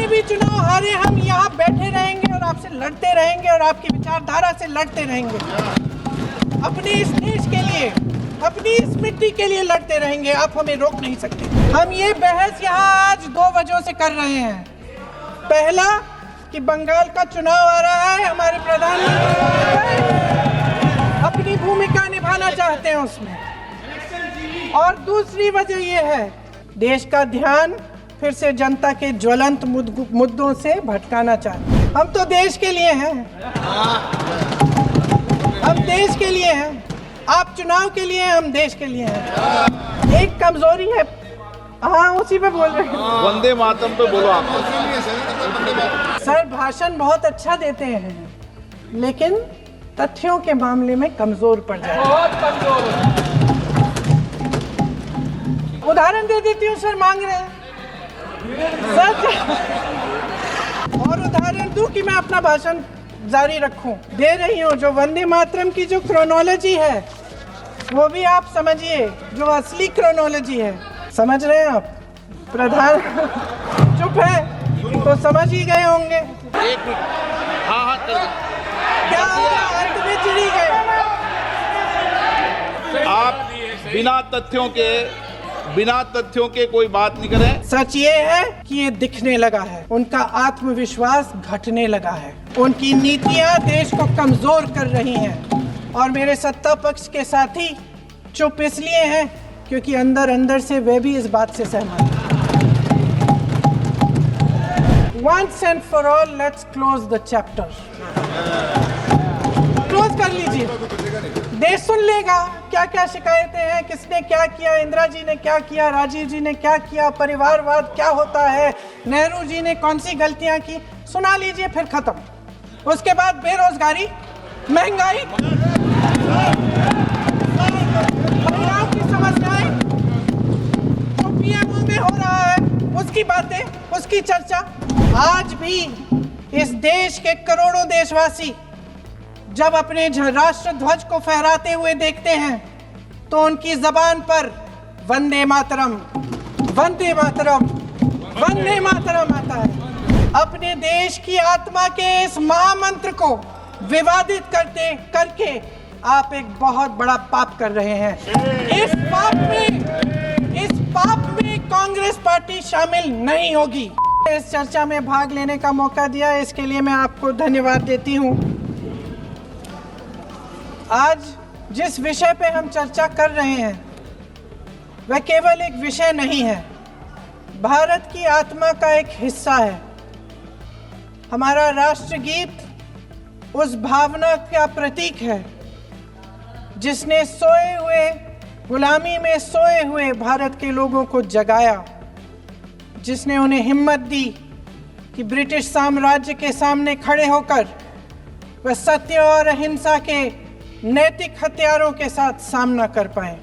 जितने भी चुनाव हारे हम यहाँ बैठे रहेंगे और आपसे लड़ते रहेंगे और आपकी विचारधारा से लड़ते रहेंगे। अपने इस देश के लिए, अपनी इस मिट्टी के लिए लड़ते रहेंगे। आप हमें रोक नहीं सकते। हम ये बहस यहाँ आज 2 वजहों से कर रहे हैं। पहला कि बंगाल का चुनाव आ रहा है, हमारे प्रधानमंत्री अपनी भूमिका निभाना चाहते हैं उसमें। और दूसरी वजह ये है, देश का ध्यान फिर से जनता के ज्वलंत मुद्दों से भटकाना चाहते हैं। हम तो देश के लिए हैं, हम देश के लिए हैं। आप चुनाव के लिए हैं, हम देश के लिए हैं। एक कमजोरी है, हाँ उसी पे बोल रहे हैं। वंदे मातरम पे बोलो आप। सर भाषण बहुत अच्छा देते हैं, लेकिन तथ्यों के मामले में कमजोर पड़ जाते हैं। बहुत कमजोर। उदाहरण दे देती हूँ सर, मांग रहे हैं सर। और उदाहरण दूं कि मैं अपना भाषण जारी रखूं? दे रही हूँ। जो वंदे मातरम की जो क्रोनोलॉजी है वो भी आप समझिए, जो असली क्रोनोलॉजी है। समझ रहे हैं आप? प्रधान चुप है तो समझ ही गए होंगे। एक मिनट, हाँ कर दो। क्या अंत में चिड़ी गए? आप बिना तथ्यों के कोई बात नहीं करें। सच ये है कि ये दिखने लगा है, उनका आत्मविश्वास घटने लगा है, उनकी नीतियां देश को कमजोर कर रही हैं। और मेरे सत्ता पक्ष के साथी चुप इसलिए हैं क्योंकि अंदर अंदर से वे भी इस बात से सहमत हैं। Once and for all, let's close the chapter. Close कर लीजिए, देश सुन लेगा क्या क्या शिकायतें हैं, किसने क्या किया, इंदिरा जी ने क्या किया, राजीव जी ने क्या किया, परिवारवाद क्या होता है, नेहरू जी ने कौन सी गलतियां की, सुना लीजिए, फिर खत्म। उसके बाद बेरोजगारी, महंगाई, महिलाओं की समस्याएं, जो पीएमओ में हो रहा है उसकी बातें, उसकी चर्चा। आज भी इस देश के करोड़ों देशवासी जब अपने राष्ट्र ध्वज को फहराते हुए देखते हैं तो उनकी जबान पर वंदे मातरम, वंदे मातरम, वंदे मातरम आता है। अपने देश की आत्मा के इस महामंत्र को विवादित करके आप एक बहुत बड़ा पाप कर रहे हैं। इस पाप में कांग्रेस पार्टी शामिल नहीं होगी। इस चर्चा में भाग लेने का मौका दिया, इसके लिए मैं आपको धन्यवाद देती हूँ। आज जिस विषय पे हम चर्चा कर रहे हैं वह केवल एक विषय नहीं है, भारत की आत्मा का एक हिस्सा है। हमारा राष्ट्रगीत उस भावना का प्रतीक है जिसने सोए हुए, गुलामी में सोए हुए भारत के लोगों को जगाया, जिसने उन्हें हिम्मत दी कि ब्रिटिश साम्राज्य के सामने खड़े होकर वह सत्य और अहिंसा के नैतिक हथियारों के साथ सामना कर पाए।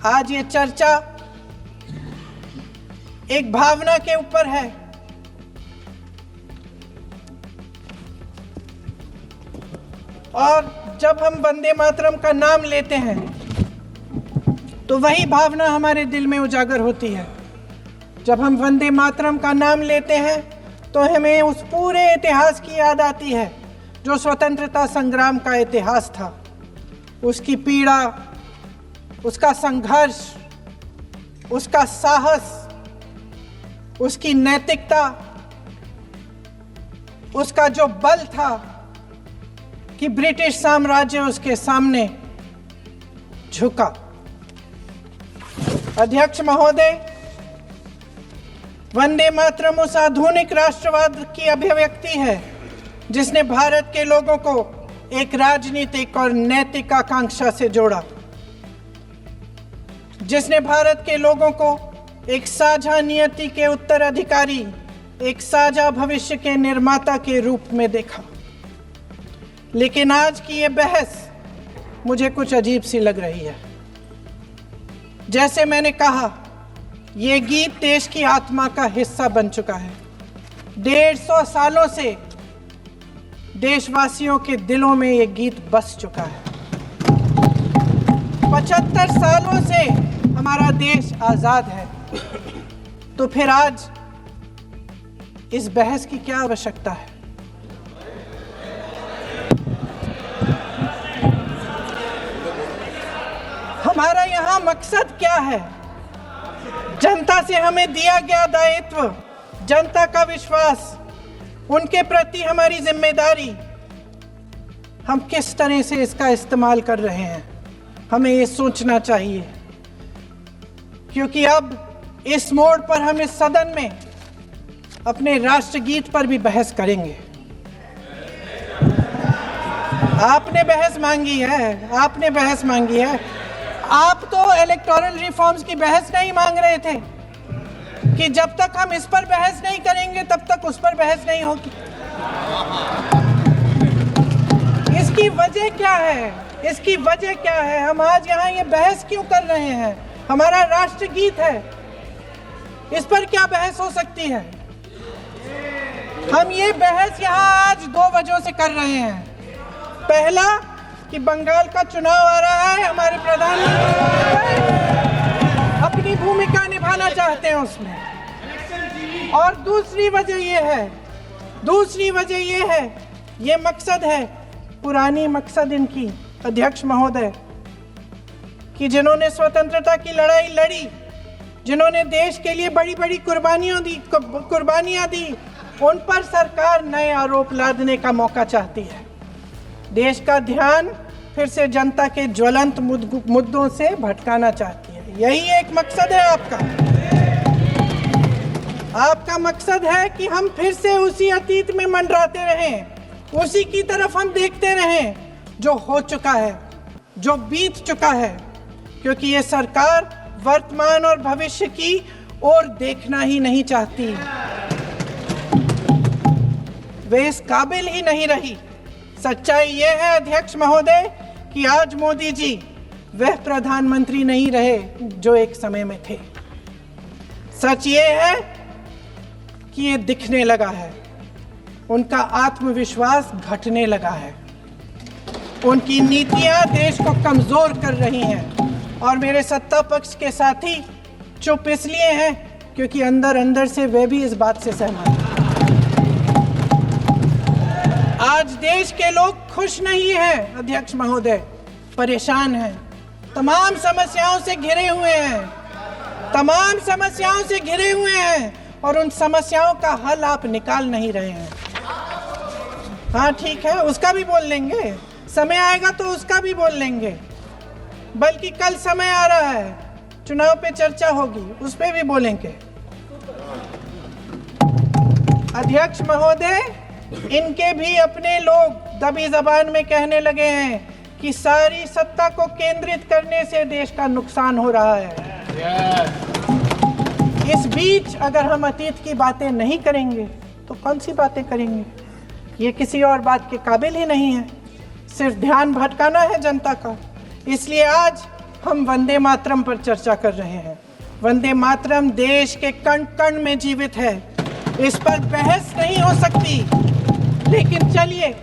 आज ये चर्चा एक भावना के ऊपर है। और जब हम वंदे मातरम का नाम लेते हैं तो वही भावना हमारे दिल में उजागर होती है। जब हम वंदे मातरम का नाम लेते हैं तो हमें उस पूरे इतिहास की याद आती है जो स्वतंत्रता संग्राम का इतिहास था, उसकी पीड़ा, उसका संघर्ष, उसका साहस, उसकी नैतिकता, उसका जो बल था कि ब्रिटिश साम्राज्य उसके सामने झुका। अध्यक्ष महोदय, वंदे मातरम उस आधुनिक राष्ट्रवाद की अभिव्यक्ति है जिसने भारत के लोगों को एक राजनीतिक और नैतिक आकांक्षा से जोड़ा, जिसने भारत के लोगों को एक साझा नियति के उत्तराधिकारी, एक साझा भविष्य के निर्माता के रूप में देखा। लेकिन आज की ये बहस मुझे कुछ अजीब सी लग रही है। जैसे मैंने कहा, ये गीत देश की आत्मा का हिस्सा बन चुका है। 150 सालों से देशवासियों के दिलों में ये गीत बस चुका है। 75 सालों से हमारा देश आजाद है। तो फिर आज इस बहस की क्या आवश्यकता है? हमारा यहाँ मकसद क्या है? जनता से हमें दिया गया दायित्व, जनता का विश्वास, उनके प्रति हमारी जिम्मेदारी, हम किस तरह से इसका इस्तेमाल कर रहे हैं, हमें ये सोचना चाहिए। क्योंकि अब इस मोड़ पर हम इस सदन में अपने राष्ट्रगीत पर भी बहस करेंगे। आपने बहस मांगी है, आपने बहस मांगी है। आप तो इलेक्टोरल रिफॉर्म्स की बहस नहीं मांग रहे थे कि जब तक हम इस पर बहस नहीं करेंगे तब तक उस पर बहस नहीं होगी। इसकी वजह क्या है? इसकी वजह क्या है? हम आज यहाँ ये बहस क्यों कर रहे हैं? हमारा राष्ट्रगीत है, इस पर क्या बहस हो सकती है? हम ये बहस यहाँ आज दो वजहों से कर रहे हैं। पहला कि बंगाल का चुनाव आ रहा है, हमारे प्रधानमंत्री अपनी भूमिका निभाना चाहते हैं उसमें। और दूसरी वजह ये है, ये मकसद है, पुरानी मकसद इनकी अध्यक्ष महोदय, कि जिन्होंने स्वतंत्रता की लड़ाई लड़ी, जिन्होंने देश के लिए बड़ी बड़ी कुर्बानियां दी, उन पर सरकार नए आरोप लादने का मौका चाहती है। देश का ध्यान फिर से जनता के ज्वलंत मुद्दों से भटकाना चाहती है। यही एक मकसद है आपका। आपका मकसद है कि हम फिर से उसी अतीत में मंडराते रहें, उसी की तरफ हम देखते रहें जो हो चुका है, जो बीत चुका है। क्योंकि ये सरकार वर्तमान और भविष्य की ओर देखना ही नहीं चाहती, वे इस काबिल ही नहीं रही। सच्चाई ये है अध्यक्ष महोदय कि आज मोदी जी वह प्रधानमंत्री नहीं रहे जो एक समय में थे। सच ये है कि ये दिखने लगा है, उनका आत्मविश्वास घटने लगा है, उनकी नीतियां देश को कमजोर कर रही हैं। और मेरे सत्ता पक्ष के साथी चुप इसलिए हैं क्योंकि अंदर अंदर से वे भी इस बात से सहमत हैं। आज देश के लोग खुश नहीं हैं अध्यक्ष महोदय, परेशान हैं, तमाम समस्याओं से घिरे हुए हैं, और उन समस्याओं का हल आप निकाल नहीं रहे हैं। हाँ ठीक है, उसका भी बोल लेंगे, समय आएगा तो उसका भी बोल लेंगे। बल्कि कल समय आ रहा है, चुनाव पे चर्चा होगी, उस पे भी बोलेंगे। अध्यक्ष महोदय, इनके भी अपने लोग दबी जबान में कहने लगे हैं कि सारी सत्ता को केंद्रित करने से देश का नुकसान हो रहा है। इस बीच अगर हम अतीत की बातें नहीं करेंगे तो कौन सी बातें करेंगे? ये किसी और बात के काबिल ही नहीं है, सिर्फ ध्यान भटकाना है जनता का। इसलिए आज हम वंदे मातरम पर चर्चा कर रहे हैं। वंदे मातरम देश के कण कण में जीवित है, इस पर बहस नहीं हो सकती। लेकिन चलिए,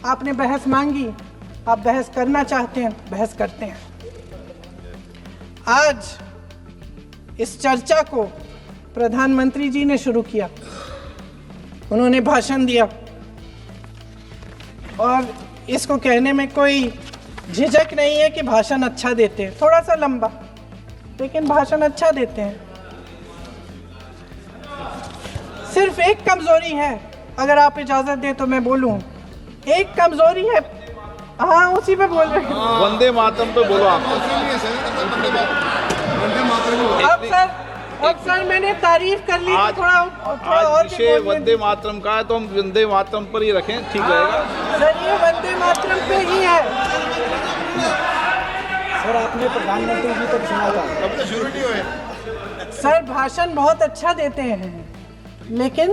आपने बहस मांगी, आप बहस करना चाहते हैं, बहस करते हैं। आज इस चर्चा को प्रधानमंत्री जी ने शुरू किया, उन्होंने भाषण दिया और इसको कहने में कोई झिझक नहीं है कि भाषण अच्छा देते हैं, थोड़ा सा लंबा, लेकिन भाषण अच्छा देते हैं। सिर्फ एक कमजोरी है, अगर आप इजाजत दे तो मैं बोलूं, एक कमजोरी है। हाँ, उसी पे बोल रहे हैं। वंदे मातरम पे बोलो आप। अब सर मैंने तारीफ कर ली, थोड़ा और विषय वंदे मातरम का है तो हम वंदे मातरम पर ही रखें, ठीक रहेगा। सर ये वंदे मातरम पे ही है। सर आपने प्रधानमंत्री जी तक सुना था, अब तो शुरू नहीं हुए। सर भाषण बहुत अच्छा देते हैं, लेकिन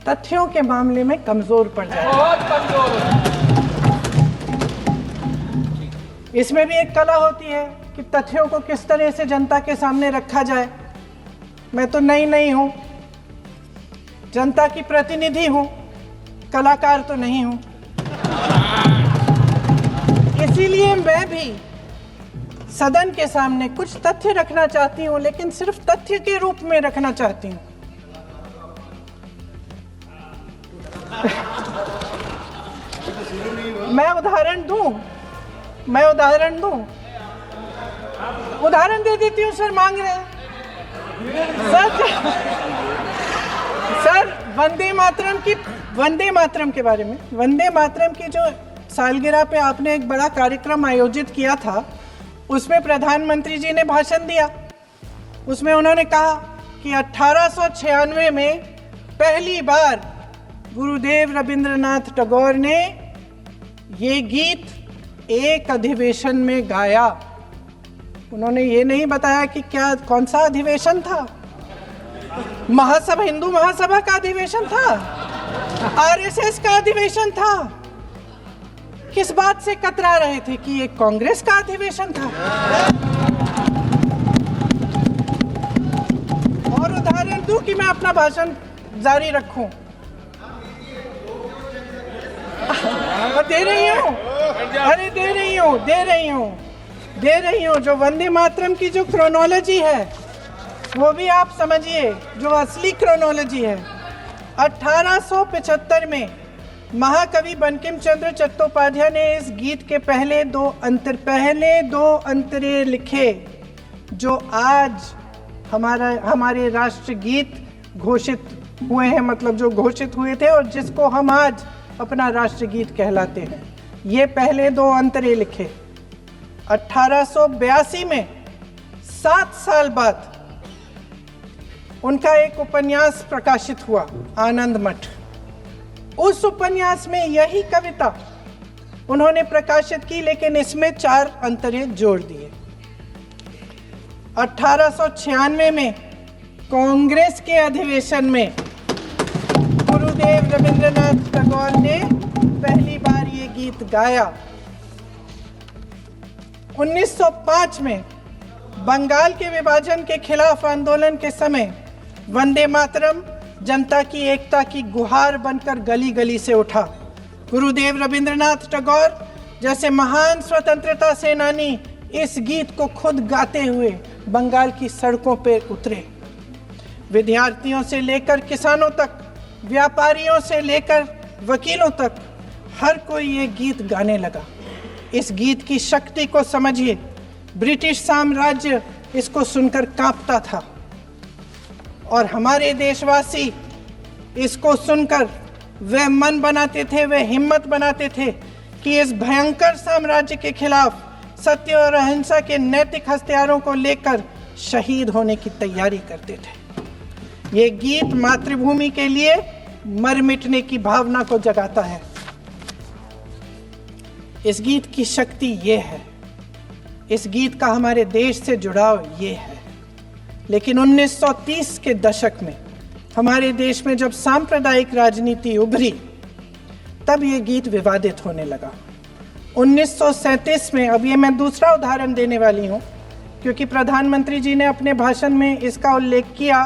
तथ्यों के मामले में कमजोर पड़ जाते हैं, बहुत कमजोर। इसमें भी एक कला होती है कि तथ्यों को किस तरह से जनता के सामने रखा जाए। मैं तो नहीं हूं, जनता की प्रतिनिधि हूं, कलाकार तो नहीं हूं। इसीलिए मैं भी सदन के सामने कुछ तथ्य रखना चाहती हूं, लेकिन सिर्फ तथ्य के रूप में रखना चाहती हूं। मैं उदाहरण दे देती हूँ सर, मांग रहे हैं सर वंदे मातरम के बारे में, वंदे मातरम की जो सालगिरह पे आपने एक बड़ा कार्यक्रम आयोजित किया था, उसमें प्रधानमंत्री जी ने भाषण दिया। उसमें उन्होंने कहा कि 1896 में पहली बार गुरुदेव रविंद्रनाथ टैगोर ने ये गीत एक अधिवेशन में गाया। उन्होंने ये नहीं बताया कि कौन सा अधिवेशन था। महासभा, हिंदू महासभा का अधिवेशन था, आरएसएस का अधिवेशन था। किस बात से कतरा रहे थे कि ये कांग्रेस का अधिवेशन था। और उदाहरण दूं कि मैं अपना भाषण जारी रखूं। दे रही हूं। जो वंदे मातरम की जो क्रोनोलॉजी है वो भी आप समझिए, जो असली क्रोनोलॉजी है। 1875 में महाकवि बंकिम चंद्र चट्टोपाध्याय ने इस गीत के पहले दो अंतरे लिखे, जो आज हमारे राष्ट्रगीत घोषित हुए हैं, मतलब जो घोषित हुए थे और जिसको हम आज अपना राष्ट्रगीत कहलाते हैं। ये पहले दो अंतरे लिखे 1882 में। 7 साल बाद उनका एक उपन्यास प्रकाशित हुआ, आनंद मठ। उस उपन्यास में यही कविता उन्होंने प्रकाशित की, लेकिन इसमें 4 अंतरे जोड़ दिए। 1896 में कांग्रेस के अधिवेशन में गुरुदेव रविंद्रनाथ टैगोर ने पहली बार ये गीत गाया। 1905 में बंगाल के विभाजन के खिलाफ आंदोलन के समय वंदे मातरम जनता की एकता की गुहार बनकर गली गली से उठा। गुरुदेव रविंद्रनाथ टैगोर जैसे महान स्वतंत्रता सेनानी इस गीत को खुद गाते हुए बंगाल की सड़कों पर उतरे। विद्यार्थियों से लेकर किसानों तक, व्यापारियों से लेकर वकीलों तक, हर कोई ये गीत गाने लगा। इस गीत की शक्ति को समझिए। ब्रिटिश साम्राज्य इसको सुनकर कांपता था और हमारे देशवासी इसको सुनकर वे मन बनाते थे, वे हिम्मत बनाते थे कि इस भयंकर साम्राज्य के खिलाफ सत्य और अहिंसा के नैतिक हथियारों को लेकर शहीद होने की तैयारी करते थे। ये गीत मातृभूमि के लिए मर मिटने की भावना को जगाता है। इस गीत की शक्ति ये है, इस गीत का हमारे देश से जुड़ाव ये है। लेकिन 1930 के दशक में हमारे देश में जब सांप्रदायिक राजनीति उभरी, तब ये गीत विवादित होने लगा। 1937 में, अब ये मैं दूसरा उदाहरण देने वाली हूँ क्योंकि प्रधानमंत्री जी ने अपने भाषण में इसका उल्लेख किया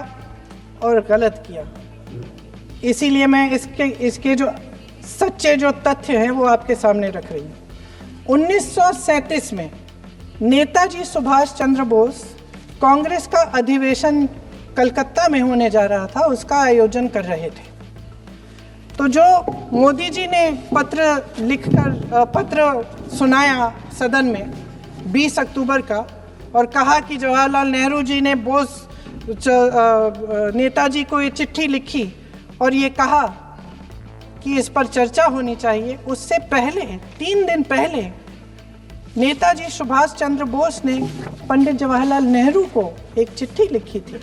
और गलत किया, इसीलिए मैं इसके जो सच्चे जो तथ्य हैं वो आपके सामने रख रही हूँ। 1937 में नेताजी सुभाष चंद्र बोस कांग्रेस का अधिवेशन कलकत्ता में होने जा रहा था, उसका आयोजन कर रहे थे। तो जो मोदी जी ने पत्र सुनाया सदन में 20 अक्टूबर का और कहा कि जवाहरलाल नेहरू जी ने नेताजी को ये चिट्ठी लिखी और ये कहा कि इस पर चर्चा होनी चाहिए, उससे पहले 3 दिन पहले नेताजी सुभाष चंद्र बोस ने पंडित जवाहरलाल नेहरू को एक चिट्ठी लिखी थी,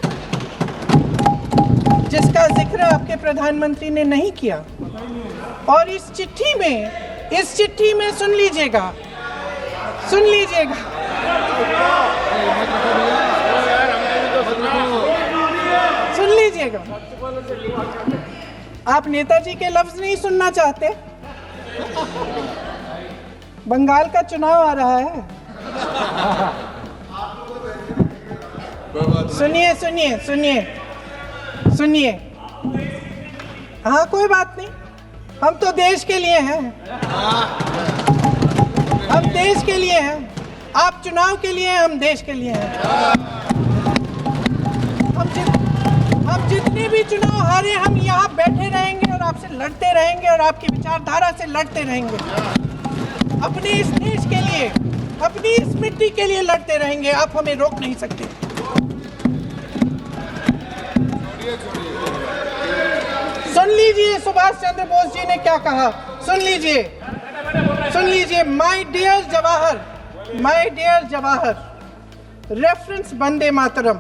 जिसका जिक्र आपके प्रधानमंत्री ने नहीं किया। और इस चिट्ठी में सुन लीजिएगा, आप नेताजी के लफ्ज नहीं सुनना चाहते? बंगाल का चुनाव आ रहा है। सुनिए। हाँ, कोई बात नहीं, हम तो देश के लिए हैं। हम देश के लिए हैं, आप चुनाव के लिए हैं, हम देश के लिए हैं। हम जितने भी चुनाव हारे, हम यहाँ बैठे रहेंगे और आपसे लड़ते रहेंगे और आपकी विचारधारा से लड़ते रहेंगे। अपने इस देश के लिए, अपनी इस मिट्टी के लिए लड़ते रहेंगे। आप हमें रोक नहीं सकते। सुन लीजिए सुभाष चंद्र बोस जी ने क्या कहा, सुन लीजिए, सुन लीजिए। My dear Jawahar, my dear Jawahar, reference Vande Mataram.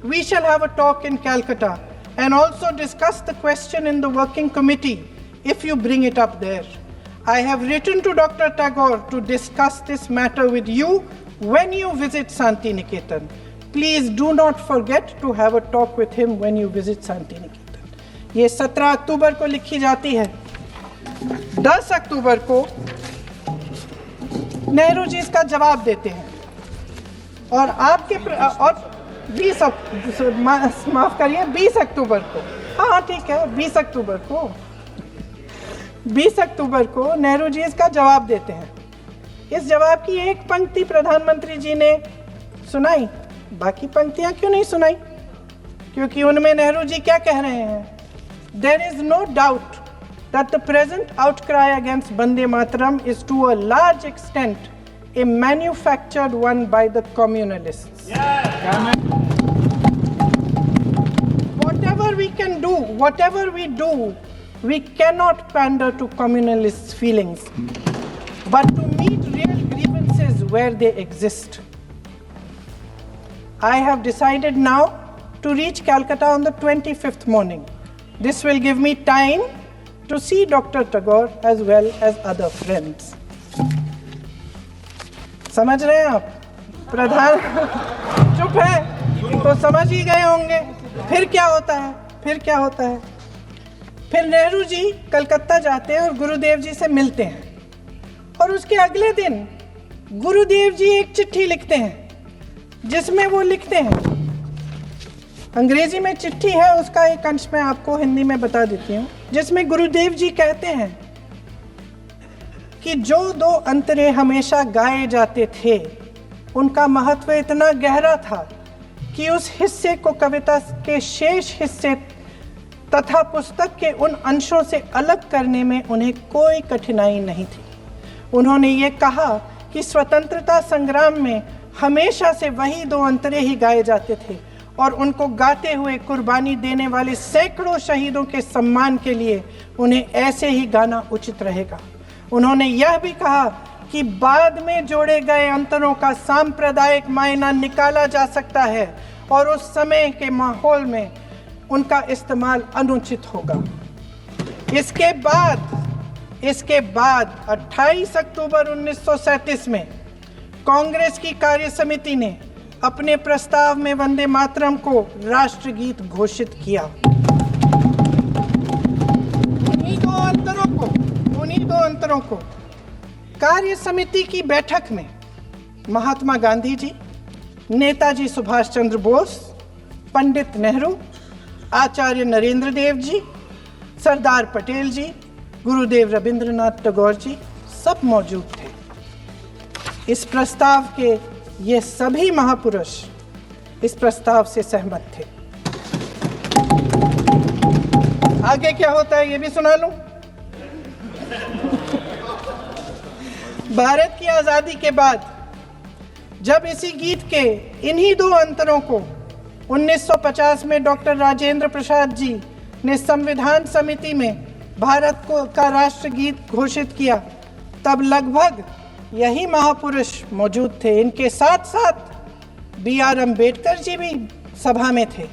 We shall have a talk in Calcutta and also discuss the question in the working committee if you bring it up there. I have written to Dr. Tagore to discuss this matter with you when you visit Santi Niketan. Please do not forget to have a talk with him when you visit Santi Niketan. ये 17 अक्टूबर को लिखी जाती है। 10 अक्टूबर को नेहरू जी इसका जवाब देते हैं और आपके और 20 माफ करिए 20 अक्टूबर को, हाँ ठीक है, 20 अक्टूबर को 20 अक्टूबर को नेहरू जी इसका जवाब देते हैं। इस जवाब की एक पंक्ति प्रधानमंत्री जी ने सुनाई, बाकी पंक्तियां क्यों नहीं सुनाई? क्योंकि उनमें नेहरू जी क्या कह रहे हैं? There is no doubt that the present outcry against Vande Mataram is to a large extent a manufactured one by the communalists. Whatever we can do, whatever we do, we cannot pander to communalists' feelings, but to meet real grievances where they exist. I have decided now to reach Calcutta on the 25th morning. This will give me time to see Dr. Tagore as well as other friends. समझ रहे हैं आप? प्रधान चुप है तो समझ ही गए होंगे। फिर क्या होता है? फिर क्या होता है? फिर नेहरू जी कलकत्ता जाते हैं और गुरुदेव जी से मिलते हैं और उसके अगले दिन गुरुदेव जी एक चिट्ठी लिखते हैं जिसमें वो लिखते हैं, अंग्रेजी में चिट्ठी है, उसका एक अंश मैं आपको हिंदी में बता देती हूँ, जिसमें गुरुदेव जी कहते हैं कि जो 2 अंतरे हमेशा गाए जाते थे उनका महत्व इतना गहरा था कि उस हिस्से को कविता के शेष हिस्से तथा पुस्तक के उन अंशों से अलग करने में उन्हें कोई कठिनाई नहीं थी। उन्होंने ये कहा कि स्वतंत्रता संग्राम में हमेशा से वही 2 अंतरे ही गाए जाते थे और उनको गाते हुए कुर्बानी देने वाले सैकड़ों शहीदों के सम्मान के लिए उन्हें ऐसे ही गाना उचित रहेगा। उन्होंने यह भी कहा कि बाद में जोड़े गए अंतरों का सांप्रदायिक मायना निकाला जा सकता है और उस समय के माहौल में उनका इस्तेमाल अनुचित होगा। इसके बाद 28 अक्टूबर 1937 में कांग्रेस की कार्य समिति ने अपने प्रस्ताव में वंदे मातरम को राष्ट्रगीत घोषित किया। उन्हीं दो अंतरों को कार्य समिति की बैठक में महात्मा गांधी जी, नेताजी सुभाष चंद्र बोस, पंडित नेहरू, आचार्य नरेंद्र देव जी, सरदार पटेल जी, गुरुदेव रविंद्रनाथ टैगोर जी सब मौजूद थे। इस प्रस्ताव के ये सभी महापुरुष इस प्रस्ताव से सहमत थे। आगे क्या होता है ये भी सुना लूं। भारत की आजादी के बाद जब इसी गीत के इन्हीं 2 अंतरों को 1950 में डॉक्टर राजेंद्र प्रसाद जी ने संविधान समिति में भारत का राष्ट्रगीत घोषित किया, तब लगभग यही महापुरुष मौजूद थे। इनके साथ साथ B.R. अम्बेडकर जी भी सभा में थे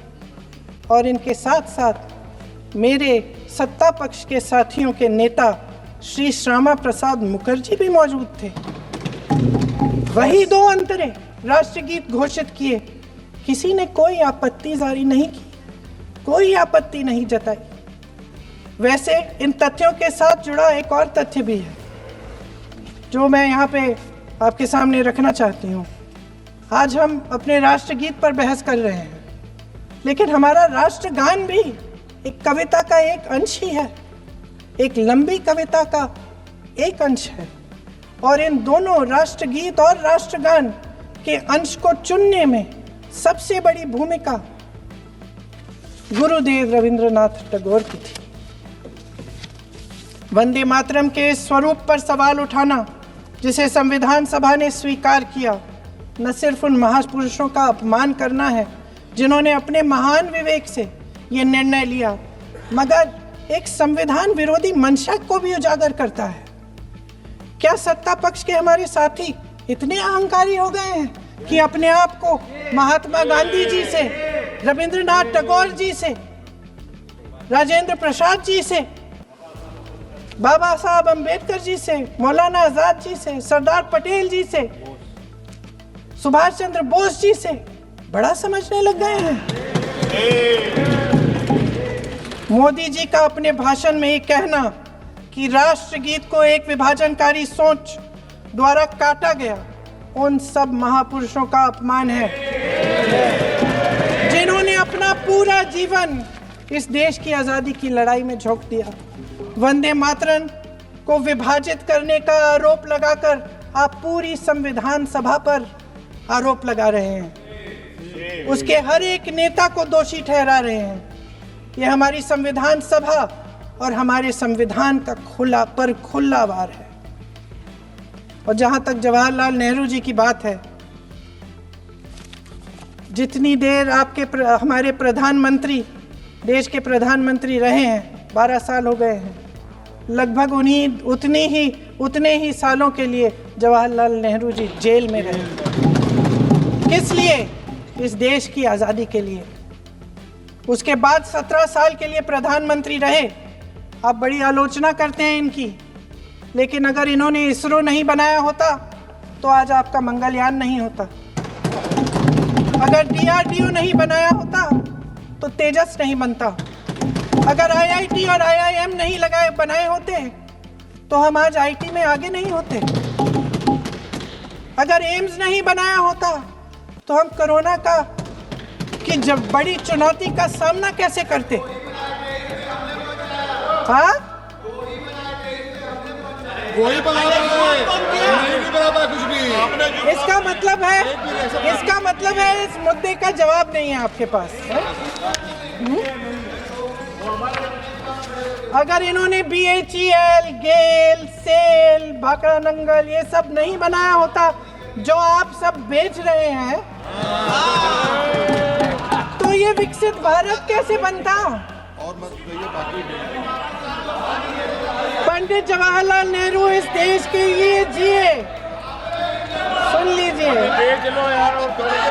और इनके साथ साथ मेरे सत्ता पक्ष के साथियों के नेता श्री श्यामा प्रसाद मुखर्जी भी मौजूद थे। वही 2 अंतरे राष्ट्रगीत घोषित किए। किसी ने कोई आपत्ति जारी नहीं की, कोई आपत्ति नहीं जताई। वैसे इन तथ्यों के साथ जुड़ा एक और तथ्य भी है जो मैं यहाँ पे आपके सामने रखना चाहती हूँ। आज हम अपने राष्ट्रगीत पर बहस कर रहे हैं, लेकिन हमारा राष्ट्रगान भी एक कविता का एक अंश ही है, एक लंबी कविता का एक अंश है। और इन दोनों राष्ट्रगीत और राष्ट्रगान के अंश को चुनने में सबसे बड़ी भूमिका गुरुदेव रविंद्रनाथ टैगोर की थी। वंदे मातरम के स्वरूप पर सवाल उठाना, जिसे संविधान सभा ने स्वीकार किया, न सिर्फ उन महापुरुषों का अपमान करना है जिन्होंने अपने महान विवेक से ये निर्णय लिया, मगर एक संविधान विरोधी मंशा को भी उजागर करता है। क्या सत्ता पक्ष के हमारे साथी इतने अहंकारी हो गए हैं कि अपने आप को महात्मा गांधी जी से, रविंद्रनाथ टैगोर जी से, राजेंद्र प्रसाद जी से, बाबा साहब अंबेडकर जी से, मौलाना आजाद जी से, सरदार पटेल जी से, सुभाष चंद्र बोस जी से बड़ा समझने लग गए हैं? मोदी जी का अपने भाषण में ये कहना कि राष्ट्रगीत को एक विभाजनकारी सोच द्वारा काटा गया, उन सब महापुरुषों का अपमान है जिन्होंने अपना पूरा जीवन इस देश की आजादी की लड़ाई में झोंक दिया। वंदे मातरम को विभाजित करने का आरोप लगाकर आप पूरी संविधान सभा पर आरोप लगा रहे हैं, उसके हर एक नेता को दोषी ठहरा रहे हैं। यह हमारी संविधान सभा और हमारे संविधान का खुला वार है। और जहां तक जवाहरलाल नेहरू जी की बात है, जितनी देर हमारे प्रधानमंत्री देश के प्रधानमंत्री रहे हैं, 12 साल हो गए हैं, लगभग उतने ही सालों के लिए जवाहरलाल नेहरू जी जेल में रहे। किस लिए? इस देश की आज़ादी के लिए। उसके बाद 17 साल के लिए प्रधानमंत्री रहे। आप बड़ी आलोचना करते हैं इनकी, लेकिन अगर इन्होंने इसरो नहीं बनाया होता तो आज आपका मंगलयान नहीं होता। अगर DRDO नहीं बनाया होता तो तेजस नहीं बनता। अगर IIT और IIM नहीं बनाए होते तो हम आज IT में आगे नहीं होते। अगर एम्स नहीं बनाया होता तो हम कोरोना की जब बड़ी चुनौती का सामना कैसे करते? हाँ, वही बना कुछ भी। इसका मतलब है इस मुद्दे का जवाब नहीं है आपके पास। अगर इन्होंने BHEL, गेल, सेल, भाखड़ा नंगल ये सब नहीं बनाया होता जो आप सब बेच रहे हैं, तो ये विकसित भारत कैसे बनता? और बाकी पंडित जवाहरलाल नेहरू इस देश के लिए जिए। सुन लीजिए,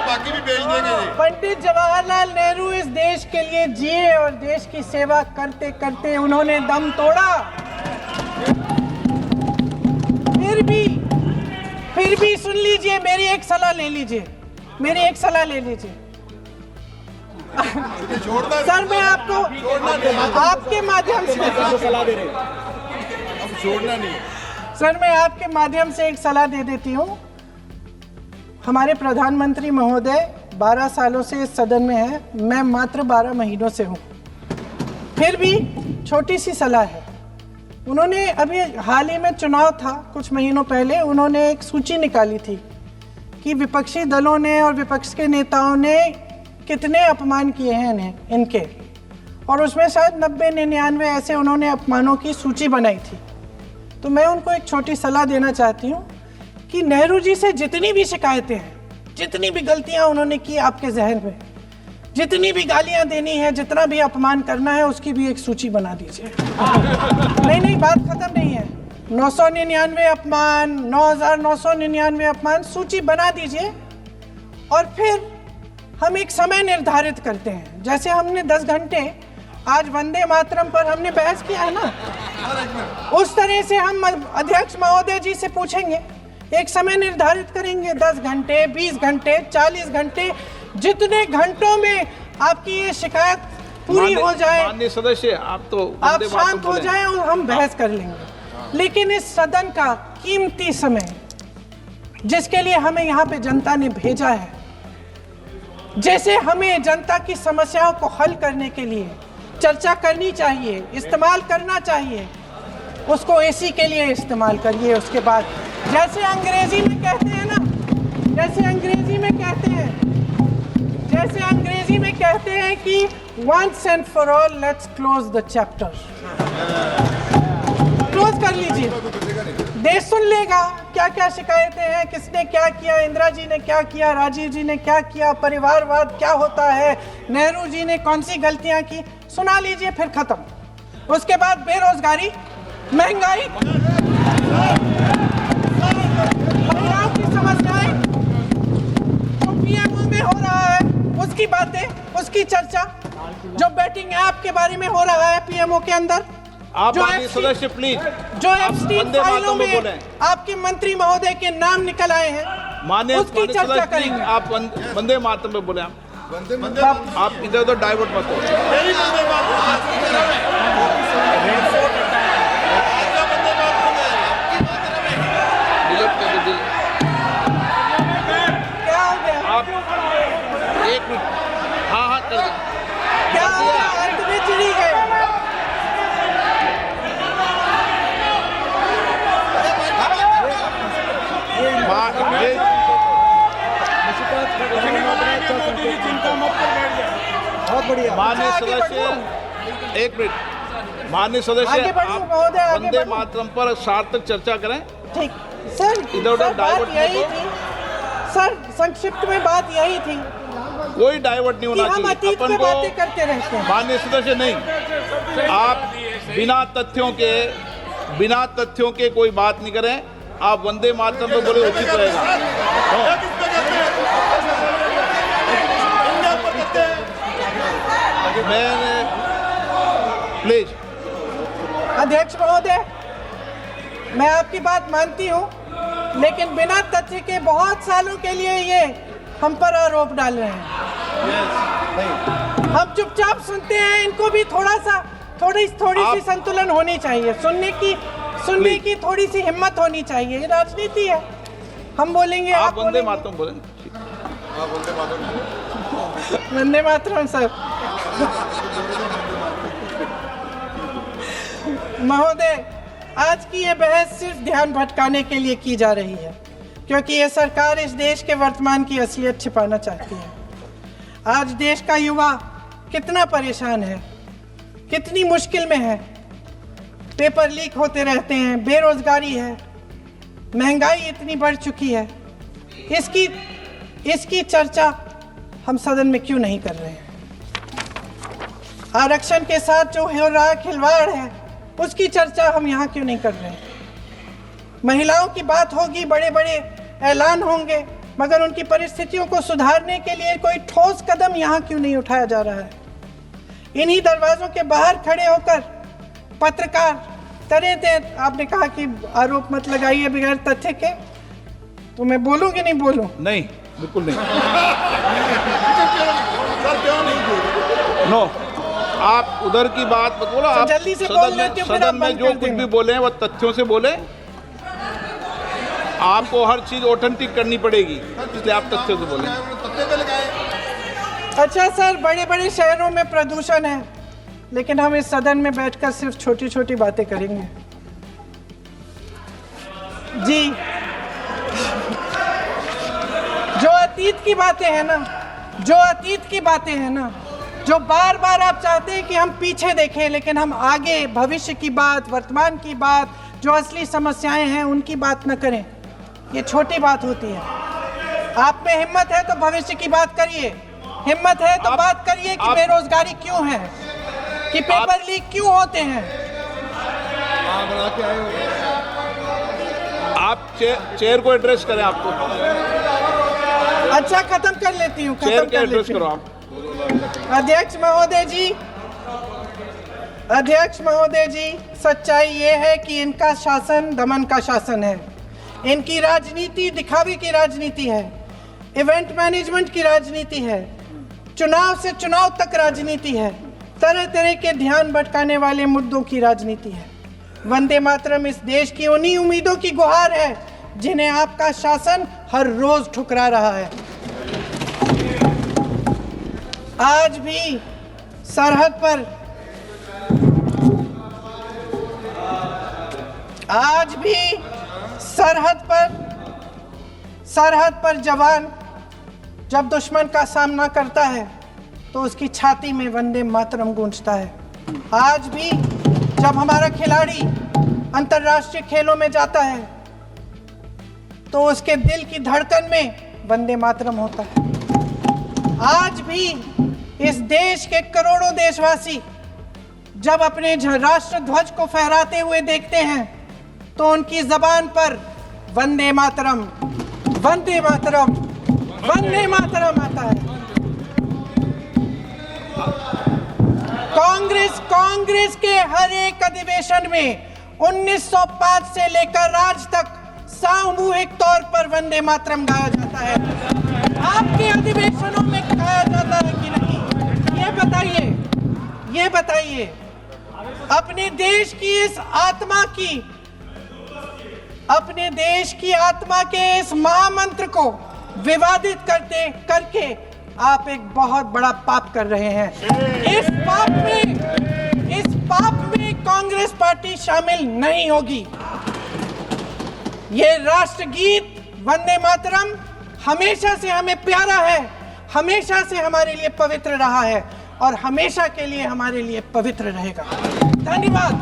बाकी भी बेच देंगे। पंडित जवाहरलाल नेहरू इस देश के लिए जिए और देश की सेवा करते करते उन्होंने दम तोड़ा। फिर भी सुन लीजिए, मेरी एक सलाह ले लीजिए। सर, मैं आपके माध्यम से सलाह दे रहे हैं, अब छोड़ना नहीं। सर, मैं आपके माध्यम से एक सलाह दे देती हूँ। हमारे प्रधानमंत्री महोदय 12 सालों से इस सदन में हैं, मैं मात्र 12 महीनों से हूँ। फिर भी छोटी सी सलाह है। उन्होंने अभी हाल ही में चुनाव था, कुछ महीनों पहले उन्होंने एक सूची निकाली थी कि विपक्षी दलों ने और विपक्ष के नेताओं ने कितने अपमान किए हैं इनके, और उसमें शायद 90-99 ऐसे उन्होंने अपमानों की सूची बनाई थी। तो मैं उनको एक छोटी सलाह देना चाहती हूँ कि नेहरू जी से जितनी भी शिकायतें हैं, जितनी भी गलतियाँ उन्होंने की आपके जहन में, जितनी भी गालियाँ देनी है, जितना भी अपमान करना है, उसकी भी एक सूची बना दीजिए। नहीं, बात खत्म नहीं है। 999 अपमान, 9,999 अपमान, सूची बना दीजिए। और फिर हम एक समय निर्धारित करते हैं, जैसे हमने 10 घंटे आज वंदे मातरम पर हमने बहस किया है ना, उस तरह से हम अध्यक्ष महोदय जी से पूछेंगे, एक समय निर्धारित करेंगे, 10 घंटे, 20 घंटे, 40 घंटे, जितने घंटों में आपकी ये शिकायत पूरी हो जाए, माननीय सदस्य, आप शांत हो जाए और हम बहस कर लेंगे। लेकिन इस सदन का कीमती समय, जिसके लिए हमें यहाँ पे जनता ने भेजा है, जैसे हमें जनता की समस्याओं को हल करने के लिए चर्चा करनी चाहिए, इस्तेमाल करना चाहिए, उसको इसी के लिए इस्तेमाल करिए। उसके बाद जैसे अंग्रेजी में कहते हैं ना, जैसे अंग्रेजी में कहते हैं कि once and for all let's close the chapter। Close कर लीजिए, देश सुन लेगा क्या क्या शिकायतें हैं, किसने क्या किया, इंदिरा जी ने क्या किया, राजीव जी ने क्या किया, परिवारवाद क्या होता है, नेहरू जी ने कौन सी गलतियां की, सुना लीजिए, फिर खत्म। उसके बाद बेरोजगारी, महंगाई, महिलाओं की समस्याएं, जो पीएमओ में हो रहा है उसकी बातें, उसकी चर्चा, जो बैटिंग ऐप के बारे में हो रहा है पीएमओ के अंदर, आप जो माननीय सदस्य प्लीज जो एफस्टीन वंदे फाइलों मातरम में में बोलें। आपके मंत्री महोदय के नाम निकल आए हैं, माननीय उसकी चर्चा सदस्य प्लीज करेंगे। आप वंदे मातरम में बोले। आप इधर उधर डाइवर्ट मत हो। क्या हो गया, आप एक मिनट, हाँ हाँ कर दो। क्या हो गया, अंत में चिड़ी गए। बहुत बढ़िया। माननीय आगे सदस्य एक मिनट, माननीय सदस्य आगे बढ़ो आप महोदय, आगे वंदे बढ़ो। मातरम पर सार्थक चर्चा करें। ठीक सर, इधर उधर सर, बात डाइवर्ट मत यही हो। थी सर, संक्षिप्त में बात यही थी कोई डाइवर्ट नहीं कि होना हम चाहिए अतीत अपन में को। बातें करते रहते हैं। माननीय सदस्य नहीं, आप बिना तथ्यों के कोई बात नहीं करें। आप वंदे मातरम पे बोले उचित रहेगा। मैंने प्लीज अध्यक्ष महोदय, मैं आपकी बात मानती हूँ, लेकिन बिना तथ्य के बहुत सालों के लिए ये हम पर आरोप डाल रहे हैं। हम चुपचाप सुनते हैं, इनको भी थोड़ी सी संतुलन होनी चाहिए, सुनने की थोड़ी सी हिम्मत होनी चाहिए। ये राजनीति है, हम बोलेंगे, आप आप वंदे बोलेंगे। मातरम बोलें। वंदे मातरम सर। महोदय, आज की ये बहस सिर्फ ध्यान भटकाने के लिए की जा रही है, क्योंकि ये सरकार इस देश के वर्तमान की असलियत छिपाना चाहती है। आज देश का युवा कितना परेशान है, कितनी मुश्किल में है, पेपर लीक होते रहते हैं, बेरोजगारी है, महंगाई इतनी बढ़ चुकी है। इसकी चर्चा हम सदन में क्यों नहीं कर रहे हैं? आरक्षण के साथ जो हो रहा खिलवाड़ है, उसकी चर्चा हम यहाँ क्यों नहीं कर रहे हैं? महिलाओं की बात होगी, बड़े बड़े ऐलान होंगे, मगर उनकी परिस्थितियों को सुधारने के लिए कोई ठोस कदम यहाँ क्यों नहीं उठाया जा रहा है? इन्हीं दरवाजों के बाहर खड़े होकर पत्रकार तरह आपने कहा कि आरोप मत लगाइए बगैर तथ्य के, तो मैं बोलूं कि नहीं बोलूं? नहीं, बिल्कुल नहीं। नो, आप उधर की बात मत बोलो। आप जल्दी से बोल लेते हो, फिर आप सदन में बंद जो कर कुछ देना। भी बोले वो तथ्यों से बोले। आपको हर चीज ऑथेंटिक करनी पड़ेगी, इसलिए आप तथ्यों से बोले। अच्छा सर, बड़े बड़े शहरों में प्रदूषण है, लेकिन हम इस सदन में बैठकर सिर्फ छोटी छोटी बातें करेंगे। जी, जो अतीत की बातें हैं ना, जो बार बार आप चाहते हैं कि हम पीछे देखें, लेकिन हम आगे भविष्य की बात, वर्तमान की बात, जो असली समस्याएं हैं उनकी बात न करें, ये छोटी बात होती है। आप में हिम्मत है तो भविष्य की बात करिए, हिम्मत है तो बात करिए कि बेरोजगारी क्यों है, कि पेपर लीक क्यों होते हैं। आप चेयर को एड्रेस करें। आपको अच्छा, खत्म कर लेती हूँ, चेयर के एड्रेस करो आप। अध्यक्ष महोदय जी, सच्चाई ये है कि इनका शासन दमन का शासन है। इनकी राजनीति दिखावे की राजनीति है, इवेंट मैनेजमेंट की राजनीति है, चुनाव से चुनाव तक राजनीति है, तरह तरह के ध्यान भटकाने वाले मुद्दों की राजनीति है। वंदे मातरम इस देश की उन्हीं उम्मीदों की गुहार है जिन्हें आपका शासन हर रोज ठुकरा रहा है। आज भी सरहद पर जवान जब दुश्मन का सामना करता है तो उसकी छाती में वंदे मातरम गूंजता है। आज भी जब हमारा खिलाड़ी अंतर्राष्ट्रीय खेलों में जाता है तो उसके दिल की धड़कन में वंदे मातरम होता है। आज भी इस देश के करोड़ों देशवासी जब अपने राष्ट्र ध्वज को फहराते हुए देखते हैं तो उनकी जबान पर वंदे मातरम, वंदे मातरम, वंदे मातरम आता है। कांग्रेस के हर एक अधिवेशन में 1905 से लेकर आज तक सामूहिक तौर पर वंदे मातरम गाया जाता है। आपके अधिवेशनों में गाया जाता है कि नहीं, ये बताइए। अपने देश की इस आत्मा की, अपने देश की आत्मा के इस महामंत्र को विवादित करके आप एक बहुत बड़ा पाप कर रहे हैं। इस पाप में कांग्रेस पार्टी शामिल नहीं होगी। ये राष्ट्रगीत वंदे मातरम हमेशा से हमें प्यारा है, हमेशा से हमारे लिए पवित्र रहा है और हमेशा के लिए हमारे लिए पवित्र रहेगा। धन्यवाद।